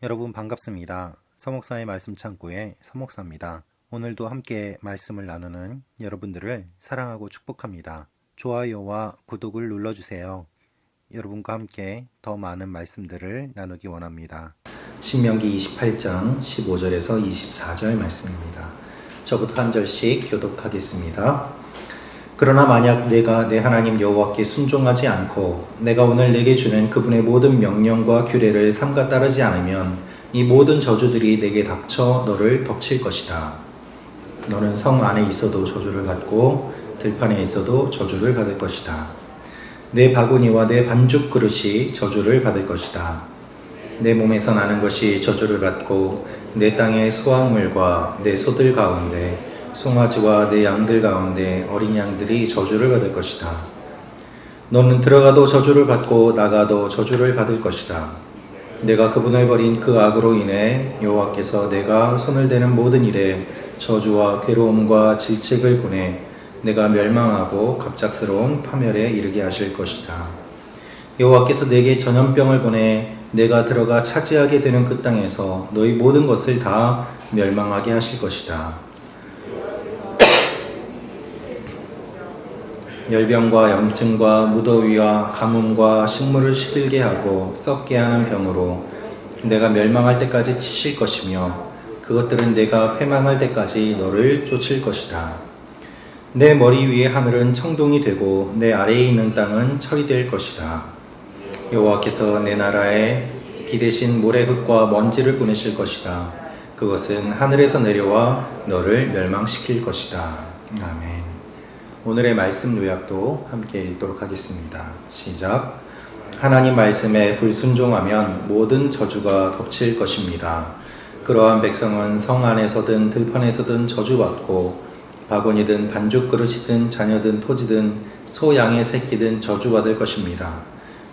여러분 반갑습니다. 서목사의 말씀 창고의 서목사입니다. 오늘도 함께 말씀을 나누는 여러분들을 사랑하고 축복합니다. 좋아요와 구독을 눌러주세요. 여러분과 함께 더 많은 말씀들을 나누기 원합니다. 신명기 28장 15절에서 24절 말씀입니다. 저부터 한 절씩 교독하겠습니다. 그러나 만약 내가 내 하나님 여호와께 순종하지 않고 내가 오늘 내게 주는 그분의 모든 명령과 규례를 삼가 따르지 않으면 이 모든 저주들이 내게 닥쳐 너를 덮칠 것이다. 너는 성 안에 있어도 저주를 받고 들판에 있어도 저주를 받을 것이다. 내 바구니와 내 반죽 그릇이 저주를 받을 것이다. 내 몸에서 나는 것이 저주를 받고 내 땅의 수확물과 내 소들 가운데 송아지와 내 양들 가운데 어린 양들이 저주를 받을 것이다. 너는 들어가도 저주를 받고 나가도 저주를 받을 것이다. 내가 그분을 버린 그 악으로 인해 여호와께서 내가 손을 대는 모든 일에 저주와 괴로움과 질책을 보내 내가 멸망하고 갑작스러운 파멸에 이르게 하실 것이다. 여호와께서 내게 전염병을 보내 내가 들어가 차지하게 되는 그 땅에서 너희 모든 것을 다 멸망하게 하실 것이다. 열병과 염증과 무더위와 가뭄과 식물을 시들게 하고 썩게 하는 병으로 내가 멸망할 때까지 치실 것이며 그것들은 내가 패망할 때까지 너를 쫓을 것이다. 내 머리 위의 하늘은 청동이 되고 내 아래에 있는 땅은 철이 될 것이다. 여호와께서 내 나라에 비 대신 모래흙과 먼지를 보내실 것이다. 그것은 하늘에서 내려와 너를 멸망시킬 것이다. 아멘. 오늘의 말씀 요약도 함께 읽도록 하겠습니다. 시작. 하나님 말씀에 불순종하면 모든 저주가 덮칠 것입니다. 그러한 백성은 성 안에서든 들판에서든 저주받고 바구니든 반죽 그릇이든 자녀든 토지든 소 양의 새끼든 저주받을 것입니다.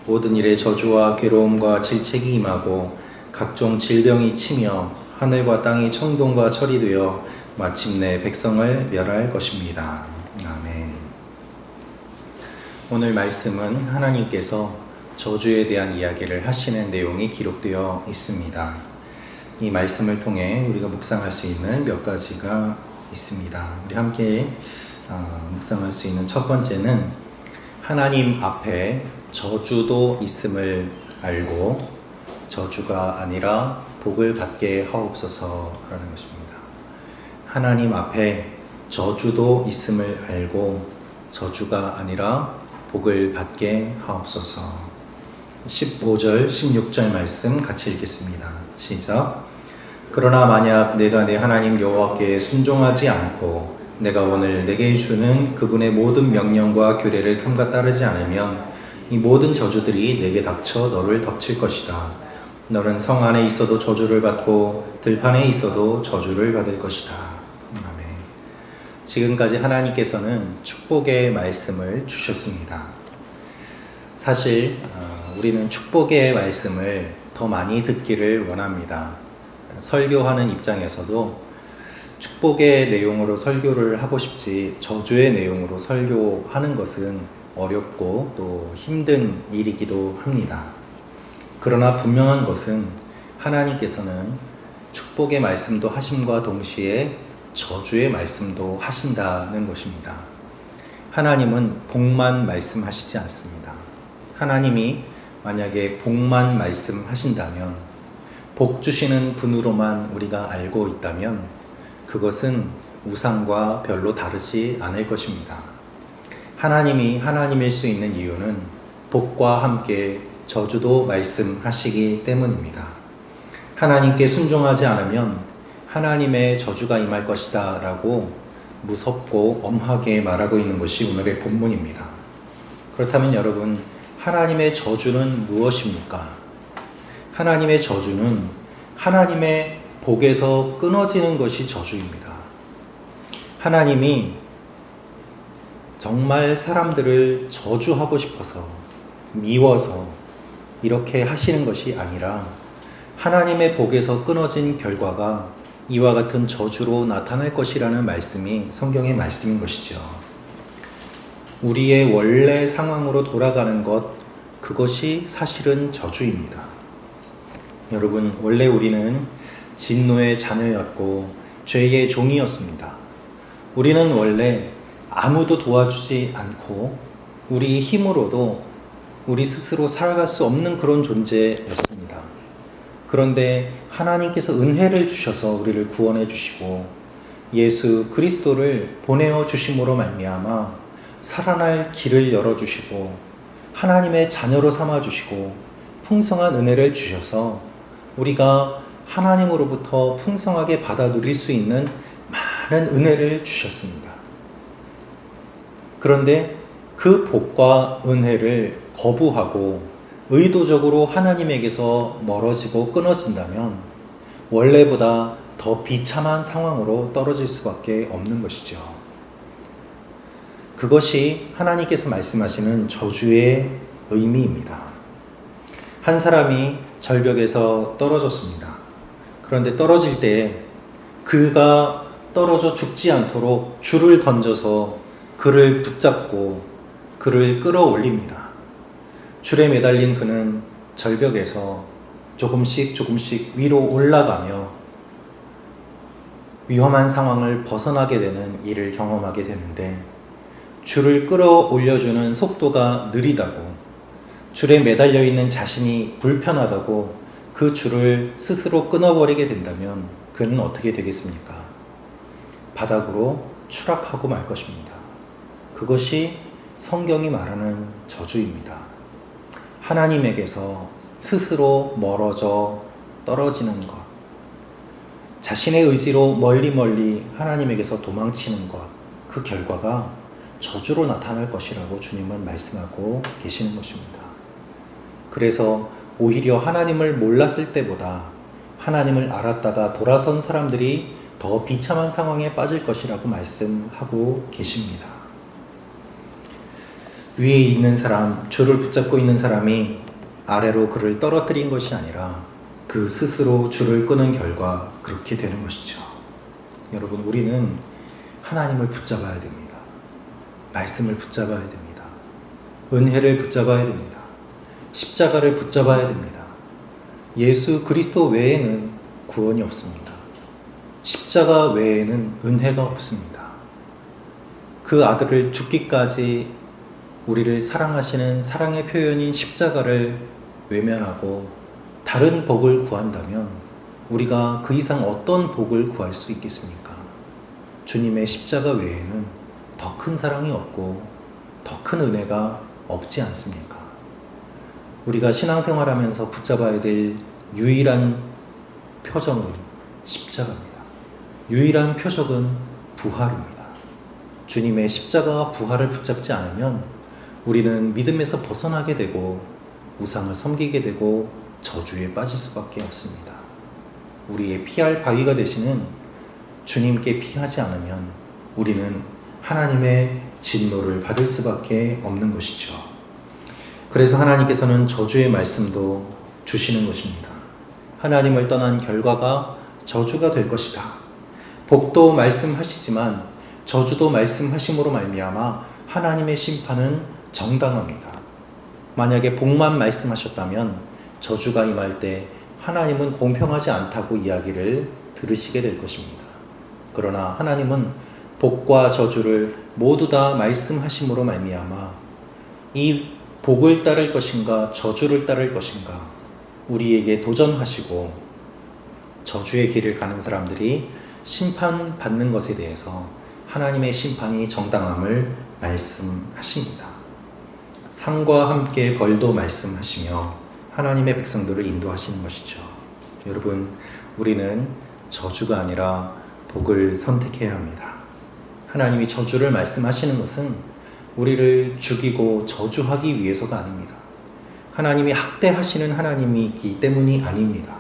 모든 일에 저주와 괴로움과 질책이 임하고 각종 질병이 치며 하늘과 땅이 청동과 철이 되어 마침내 백성을 멸할 것입니다. 아멘. 오늘 말씀은 하나님께서 저주에 대한 이야기를 하시는 내용이 기록되어 있습니다. 이 말씀을 통해 우리가 묵상할 수 있는 몇 가지가 있습니다. 우리 함께 묵상할 수 있는 첫 번째는 하나님 앞에 저주도 있음을 알고 저주가 아니라 복을 받게 하옵소서라는 것입니다. 하나님 앞에 저주도 있음을 알고 저주가 아니라 복을 받게 하옵소서. 15절, 16절 말씀 같이 읽겠습니다. 시작. 그러나 만약 내가 내 하나님 여호와께 순종하지 않고 내가 오늘 내게 주는 그분의 모든 명령과 규례를 삼가 따르지 않으면 이 모든 저주들이 내게 닥쳐 너를 덮칠 것이다. 너는 성 안에 있어도 저주를 받고 들판에 있어도 저주를 받을 것이다. 아멘. 지금까지 하나님께서는 축복의 말씀을 주셨습니다. 사실 우리는 축복의 말씀을 더 많이 듣기를 원합니다. 설교하는 입장에서도 축복의 내용으로 설교를 하고 싶지 저주의 내용으로 설교하는 것은 어렵고 또 힘든 일이기도 합니다. 그러나 분명한 것은 하나님께서는 축복의 말씀도 하심과 동시에 저주의 말씀도 하신다는 것입니다. 하나님은 복만 말씀하시지 않습니다. 하나님이 만약에 복만 말씀하신다면, 복 주시는 분으로만 우리가 알고 있다면 그것은 우상과 별로 다르지 않을 것입니다. 하나님이 하나님일 수 있는 이유는 복과 함께 저주도 말씀하시기 때문입니다. 하나님께 순종하지 않으면 하나님의 저주가 임할 것이다 라고 무섭고 엄하게 말하고 있는 것이 오늘의 본문입니다. 그렇다면 여러분, 하나님의 저주는 무엇입니까? 하나님의 저주는 하나님의 복에서 끊어지는 것이 저주입니다. 하나님이 정말 사람들을 저주하고 싶어서 미워서 이렇게 하시는 것이 아니라 하나님의 복에서 끊어진 결과가 이와 같은 저주로 나타날 것이라는 말씀이 성경의 말씀인 것이죠. 우리의 원래 상황으로 돌아가는 것, 그것이 사실은 저주입니다. 여러분, 원래 우리는 진노의 자녀였고 죄의 종이었습니다. 우리는 원래 아무도 도와주지 않고 우리 힘으로도 우리 스스로 살아갈 수 없는 그런 존재였습니다. 그런데 하나님께서 은혜를 주셔서 우리를 구원해 주시고 예수 그리스도를 보내어 주심으로 말미암아 살아날 길을 열어주시고 하나님의 자녀로 삼아주시고 풍성한 은혜를 주셔서 우리가 하나님으로부터 풍성하게 받아 누릴 수 있는 많은 은혜를 주셨습니다. 그런데 그 복과 은혜를 거부하고 의도적으로 하나님에게서 멀어지고 끊어진다면 원래보다 더 비참한 상황으로 떨어질 수밖에 없는 것이죠. 그것이 하나님께서 말씀하시는 저주의 의미입니다. 한 사람이 절벽에서 떨어졌습니다. 그런데 떨어질 때 그가 떨어져 죽지 않도록 줄을 던져서 그를 붙잡고 그를 끌어올립니다. 줄에 매달린 그는 절벽에서 조금씩 위로 올라가며 위험한 상황을 벗어나게 되는 일을 경험하게 되는데, 줄을 끌어올려주는 속도가 느리다고, 줄에 매달려 있는 자신이 불편하다고 그 줄을 스스로 끊어버리게 된다면 그는 어떻게 되겠습니까? 바닥으로 추락하고 말 것입니다. 그것이 성경이 말하는 저주입니다. 하나님에게서 스스로 멀어져 떨어지는 것, 자신의 의지로 멀리 하나님에게서 도망치는 것, 그 결과가 저주로 나타날 것이라고 주님은 말씀하고 계시는 것입니다. 그래서 오히려 하나님을 몰랐을 때보다 하나님을 알았다가 돌아선 사람들이 더 비참한 상황에 빠질 것이라고 말씀하고 계십니다. 위에 있는 사람, 줄을 붙잡고 있는 사람이 아래로 그를 떨어뜨린 것이 아니라 그 스스로 줄을 끄는 결과 그렇게 되는 것이죠. 여러분, 우리는 하나님을 붙잡아야 됩니다. 말씀을 붙잡아야 됩니다. 은혜를 붙잡아야 됩니다. 십자가를 붙잡아야 됩니다. 예수 그리스도 외에는 구원이 없습니다. 십자가 외에는 은혜가 없습니다. 그 아들을 죽기까지 우리를 사랑하시는 사랑의 표현인 십자가를 외면하고 다른 복을 구한다면 우리가 그 이상 어떤 복을 구할 수 있겠습니까? 주님의 십자가 외에는 더 큰 사랑이 없고 더 큰 은혜가 없지 않습니까? 우리가 신앙생활하면서 붙잡아야 될 유일한 표적은 십자가입니다. 유일한 표적은 부활입니다. 주님의 십자가와 부활을 붙잡지 않으면 우리는 믿음에서 벗어나게 되고 우상을 섬기게 되고 저주에 빠질 수밖에 없습니다. 우리의 피할 바위가 되시는 주님께 피하지 않으면 우리는 하나님의 진노를 받을 수밖에 없는 것이죠. 그래서 하나님께서는 저주의 말씀도 주시는 것입니다. 하나님을 떠난 결과가 저주가 될 것이다. 복도 말씀하시지만 저주도 말씀하심으로 말미암아 하나님의 심판은 정당합니다. 만약에 복만 말씀하셨다면 저주가 임할 때 하나님은 공평하지 않다고 이야기를 들으시게 될 것입니다. 그러나 하나님은 복과 저주를 모두 다 말씀하심으로 말미암아 이 복을 따를 것인가 저주를 따를 것인가 우리에게 도전하시고 저주의 길을 가는 사람들이 심판받는 것에 대해서 하나님의 심판이 정당함을 말씀하십니다. 상과 함께 벌도 말씀하시며 하나님의 백성들을 인도하시는 것이죠. 여러분, 우리는 저주가 아니라 복을 선택해야 합니다. 하나님이 저주를 말씀하시는 것은 우리를 죽이고 저주하기 위해서가 아닙니다. 하나님이 학대하시는 하나님이기 때문이 아닙니다.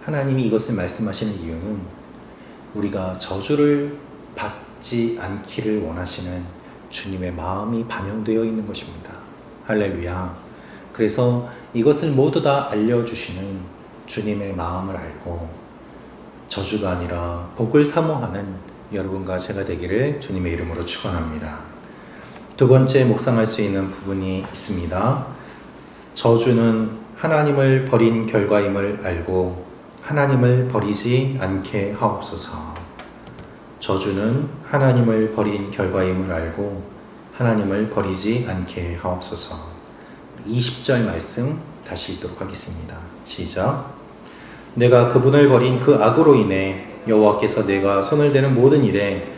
하나님이 이것을 말씀하시는 이유는 우리가 저주를 받지 않기를 원하시는 주님의 마음이 반영되어 있는 것입니다. 할렐루야. 그래서 이것을 모두 다 알려주시는 주님의 마음을 알고 저주가 아니라 복을 사모하는 여러분과 제가 되기를 주님의 이름으로 축원합니다. 두 번째 묵상할 수 있는 부분이 있습니다. 저주는 하나님을 버린 결과임을 알고 하나님을 버리지 않게 하옵소서. 저주는 하나님을 버린 결과임을 알고 하나님을 버리지 않게 하옵소서. 20절 말씀 다시 읽도록 하겠습니다. 시작. 내가 그분을 버린 그 악으로 인해 여호와께서 내가 손을 대는 모든 일에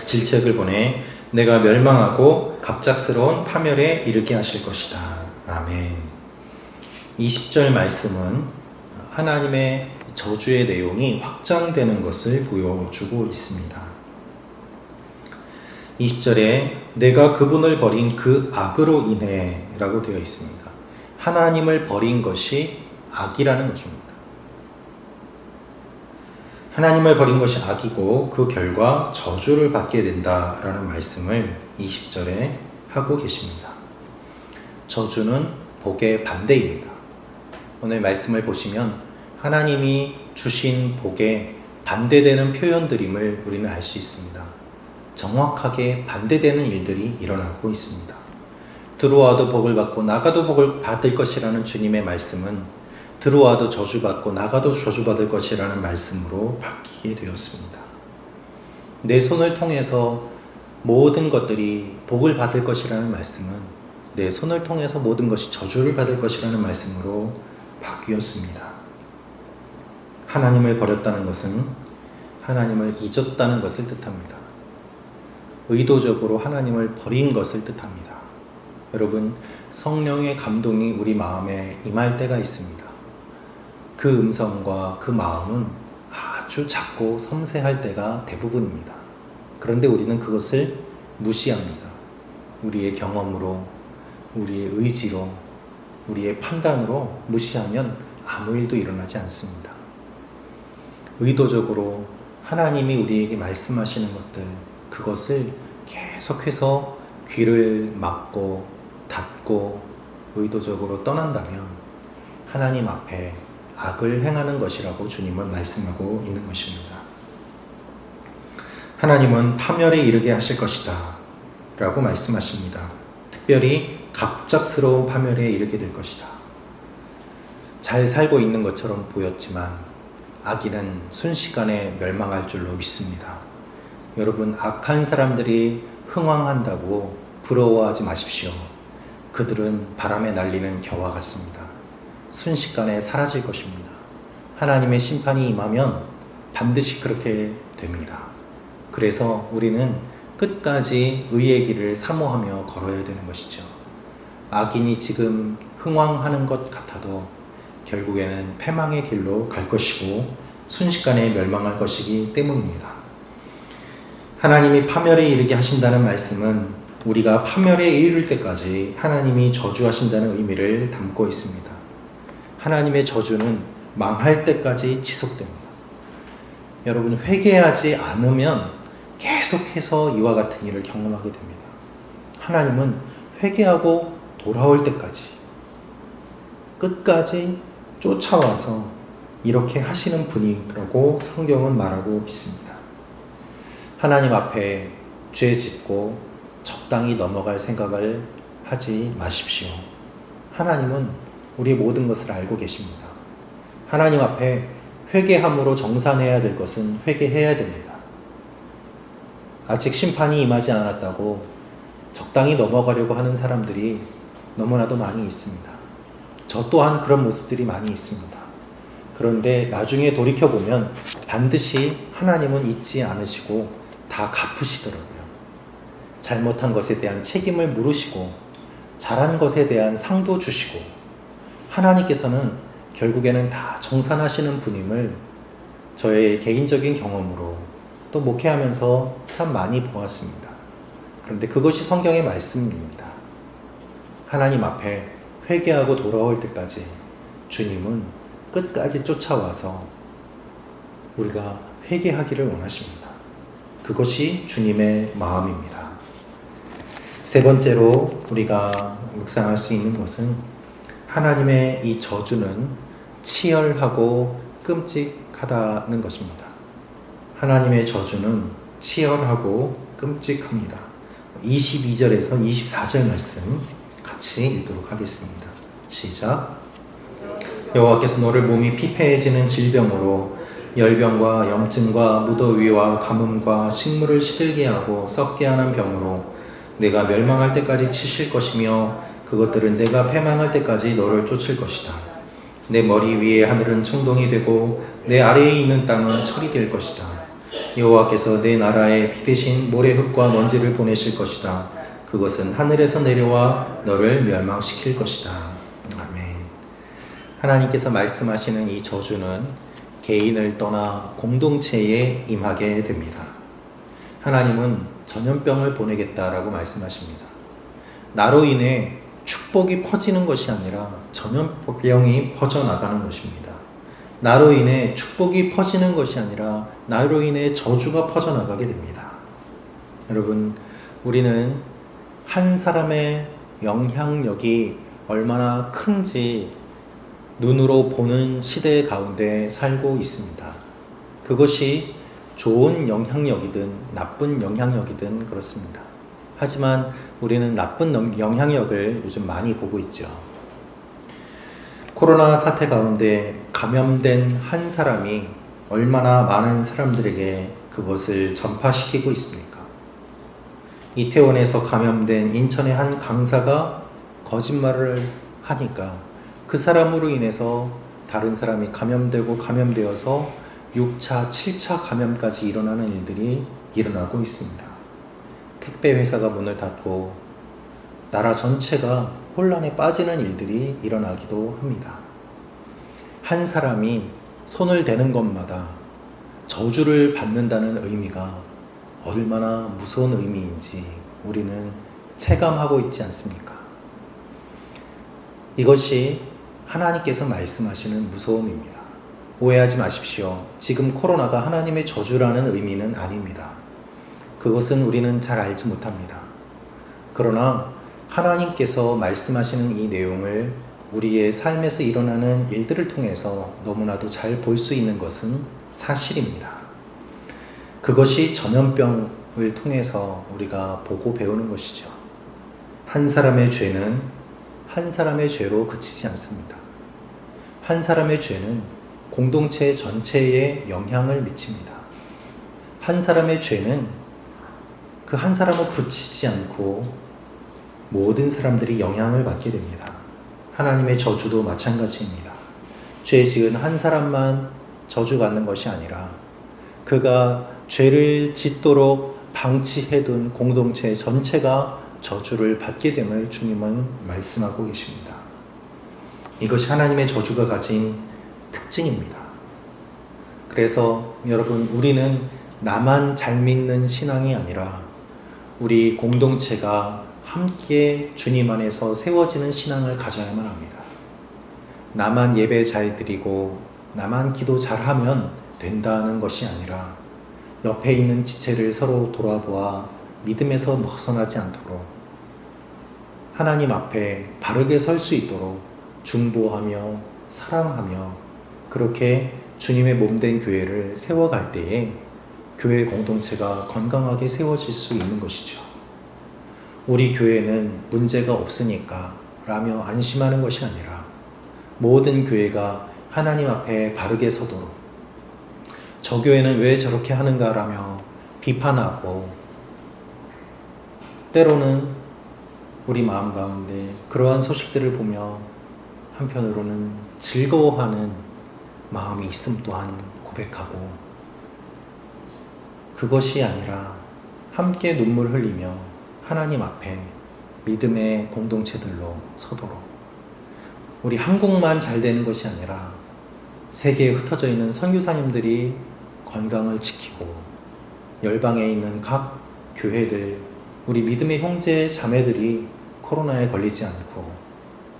질책을 보내 내가 멸망하고 갑작스러운 파멸에 이르게 하실 것이다. 아멘. 20절 말씀은 하나님의 저주의 내용이 확장되는 것을 보여주고 있습니다. 20절에 내가 그분을 버린 그 악으로 인해 라고 되어 있습니다. 하나님을 버린 것이 악이라는 것입니다. 하나님을 버린 것이 악이고 그 결과 저주를 받게 된다라는 말씀을 20절에 하고 계십니다. 저주는 복의 반대입니다. 오늘 말씀을 보시면 하나님이 주신 복에 반대되는 표현들임을 우리는 알 수 있습니다. 정확하게 반대되는 일들이 일어나고 있습니다. 들어와도 복을 받고 나가도 복을 받을 것이라는 주님의 말씀은 들어와도 저주받고 나가도 저주받을 것이라는 말씀으로 바뀌게 되었습니다. 내 손을 통해서 모든 것들이 복을 받을 것이라는 말씀은 내 손을 통해서 모든 것이 저주를 받을 것이라는 말씀으로 바뀌었습니다. 하나님을 버렸다는 것은 하나님을 잊었다는 것을 뜻합니다. 의도적으로 하나님을 버린 것을 뜻합니다. 여러분, 성령의 감동이 우리 마음에 임할 때가 있습니다. 그 음성과 그 마음은 아주 작고 섬세할 때가 대부분입니다. 그런데 우리는 그것을 무시합니다. 우리의 경험으로, 우리의 의지로, 우리의 판단으로 무시하면 아무 일도 일어나지 않습니다. 의도적으로 하나님이 우리에게 말씀하시는 것들, 그것을 계속해서 귀를 막고 닫고 의도적으로 떠난다면 하나님 앞에 악을 행하는 것이라고 주님은 말씀하고 있는 것입니다. 하나님은 파멸에 이르게 하실 것이다 라고 말씀하십니다. 특별히 갑작스러운 파멸에 이르게 될 것이다. 잘 살고 있는 것처럼 보였지만 악인은 순식간에 멸망할 줄로 믿습니다. 여러분, 악한 사람들이 흥왕한다고 부러워하지 마십시오. 그들은 바람에 날리는 겨와 같습니다. 순식간에 사라질 것입니다. 하나님의 심판이 임하면 반드시 그렇게 됩니다. 그래서 우리는 끝까지 의의 길을 사모하며 걸어야 되는 것이죠. 악인이 지금 흥왕하는 것 같아도 결국에는 패망의 길로 갈 것이고 순식간에 멸망할 것이기 때문입니다. 하나님이 파멸에 이르게 하신다는 말씀은 우리가 파멸에 이를 때까지 하나님이 저주하신다는 의미를 담고 있습니다. 하나님의 저주는 망할 때까지 지속됩니다. 여러분, 회개하지 않으면 계속해서 이와 같은 일을 경험하게 됩니다. 하나님은 회개하고 돌아올 때까지 끝까지 쫓아와서 이렇게 하시는 분이라고 성경은 말하고 있습니다. 하나님 앞에 죄 짓고 적당히 넘어갈 생각을 하지 마십시오. 하나님은 우리의 모든 것을 알고 계십니다. 하나님 앞에 회개함으로 정산해야 될 것은 회개해야 됩니다. 아직 심판이 임하지 않았다고 적당히 넘어가려고 하는 사람들이 너무나도 많이 있습니다. 저 또한 그런 모습들이 많이 있습니다. 그런데 나중에 돌이켜보면 반드시 하나님은 잊지 않으시고 다 갚으시더라고요. 잘못한 것에 대한 책임을 물으시고 잘한 것에 대한 상도 주시고 하나님께서는 결국에는 다 정산하시는 분임을 저의 개인적인 경험으로 또 목회하면서 참 많이 보았습니다. 그런데 그것이 성경의 말씀입니다. 하나님 앞에 회개하고 돌아올 때까지 주님은 끝까지 쫓아와서 우리가 회개하기를 원하십니다. 그것이 주님의 마음입니다. 세 번째로 우리가 묵상할 수 있는 것은 하나님의 이 저주는 치열하고 끔찍하다는 것입니다. 하나님의 저주는 치열하고 끔찍합니다. 22절에서 24절 말씀 같이 읽도록 하겠습니다. 시작. 여호와께서 너를 몸이 피폐해지는 질병으로 열병과 염증과 무더위와 가뭄과 식물을 시들게 하고 썩게 하는 병으로 내가 멸망할 때까지 치실 것이며 그것들은 내가 패망할 때까지 너를 쫓을 것이다. 내 머리 위에 하늘은 청동이 되고 내 아래에 있는 땅은 철이 될 것이다. 여호와께서 내 나라에 비 대신 모래흙과 먼지를 보내실 것이다. 그것은 하늘에서 내려와 너를 멸망시킬 것이다. 아멘. 하나님께서 말씀하시는 이 저주는 개인을 떠나 공동체에 임하게 됩니다. 하나님은 전염병을 보내겠다라고 말씀하십니다. 나로 인해 축복이 퍼지는 것이 아니라 전염병이 퍼져나가는 것입니다. 나로 인해 축복이 퍼지는 것이 아니라 나로 인해 저주가 퍼져나가게 됩니다. 여러분, 우리는 한 사람의 영향력이 얼마나 큰지 눈으로 보는 시대 가운데 살고 있습니다. 그것이 좋은 영향력이든 나쁜 영향력이든 그렇습니다. 하지만 우리는 나쁜 영향력을 요즘 많이 보고 있죠. 코로나 사태 가운데 감염된 한 사람이 얼마나 많은 사람들에게 그것을 전파시키고 있습니까? 이태원에서 감염된 인천의 한 강사가 거짓말을 하니까 그 사람으로 인해서 다른 사람이 감염되어서 6차, 7차 감염까지 일어나는 일들이 일어나고 있습니다. 택배 회사가 문을 닫고 나라 전체가 혼란에 빠지는 일들이 일어나기도 합니다. 한 사람이 손을 대는 것마다 저주를 받는다는 의미가 얼마나 무서운 의미인지 우리는 체감하고 있지 않습니까? 이것이 하나님께서 말씀하시는 무서움입니다. 오해하지 마십시오. 지금 코로나가 하나님의 저주라는 의미는 아닙니다. 그것은 우리는 잘 알지 못합니다. 그러나 하나님께서 말씀하시는 이 내용을 우리의 삶에서 일어나는 일들을 통해서 너무나도 잘 볼 수 있는 것은 사실입니다. 그것이 전염병을 통해서 우리가 보고 배우는 것이죠. 한 사람의 죄는 한 사람의 죄로 그치지 않습니다. 한 사람의 죄는 공동체 전체에 영향을 미칩니다. 한 사람의 죄는 그 한 사람을 그치지 않고 모든 사람들이 영향을 받게 됩니다. 하나님의 저주도 마찬가지입니다. 죄 지은 한 사람만 저주받는 것이 아니라 그가 죄를 짓도록 방치해둔 공동체 전체가 저주를 받게 됨을 주님은 말씀하고 계십니다. 이것이 하나님의 저주가 가진 특징입니다. 그래서 여러분, 우리는 나만 잘 믿는 신앙이 아니라 우리 공동체가 함께 주님 안에서 세워지는 신앙을 가져야만 합니다. 나만 예배 잘 드리고 나만 기도 잘하면 된다는 것이 아니라 옆에 있는 지체를 서로 돌아보아 믿음에서 벗어나지 않도록 하나님 앞에 바르게 설 수 있도록 중보하며 사랑하며 그렇게 주님의 몸된 교회를 세워갈 때에 교회 공동체가 건강하게 세워질 수 있는 것이죠. 우리 교회는 문제가 없으니까 라며 안심하는 것이 아니라 모든 교회가 하나님 앞에 바르게 서도록 저 교회는 왜 저렇게 하는가 라며 비판하고 때로는 우리 마음 가운데 그러한 소식들을 보며 한편으로는 즐거워하는 마음이 있음 또한 고백하고 그것이 아니라 함께 눈물 흘리며 하나님 앞에 믿음의 공동체들로 서도록 우리 한국만 잘 되는 것이 아니라 세계에 흩어져 있는 선교사님들이 건강을 지키고 열방에 있는 각 교회들 우리 믿음의 형제 자매들이 코로나에 걸리지 않고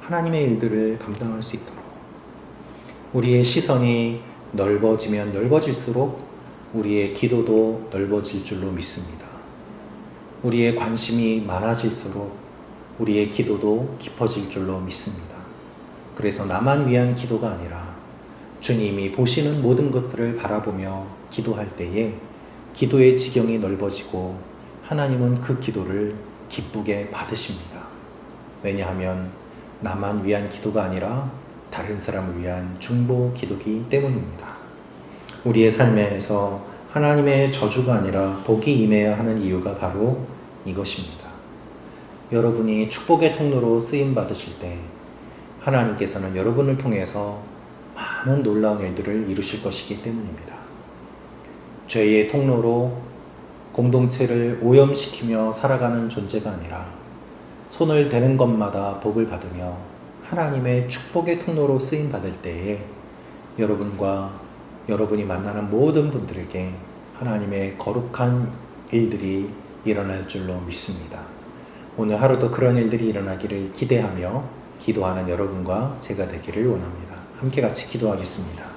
하나님의 일들을 감당할 수 있도록 우리의 시선이 넓어지면 넓어질수록 우리의 기도도 넓어질 줄로 믿습니다. 우리의 관심이 많아질수록 우리의 기도도 깊어질 줄로 믿습니다. 그래서 나만 위한 기도가 아니라 주님이 보시는 모든 것들을 바라보며 기도할 때에 기도의 지경이 넓어지고 하나님은 그 기도를 기쁘게 받으십니다. 왜냐하면 나만 위한 기도가 아니라 다른 사람을 위한 중보 기도기 때문입니다. 우리의 삶에서 하나님의 저주가 아니라 복이 임해야 하는 이유가 바로 이것입니다. 여러분이 축복의 통로로 쓰임 받으실 때 하나님께서는 여러분을 통해서 많은 놀라운 일들을 이루실 것이기 때문입니다. 죄의 통로로 공동체를 오염시키며 살아가는 존재가 아니라 손을 대는 것마다 복을 받으며 하나님의 축복의 통로로 쓰임 받을 때에 여러분과 여러분이 만나는 모든 분들에게 하나님의 거룩한 일들이 일어날 줄로 믿습니다. 오늘 하루도 그런 일들이 일어나기를 기대하며 기도하는 여러분과 제가 되기를 원합니다. 함께 같이 기도하겠습니다.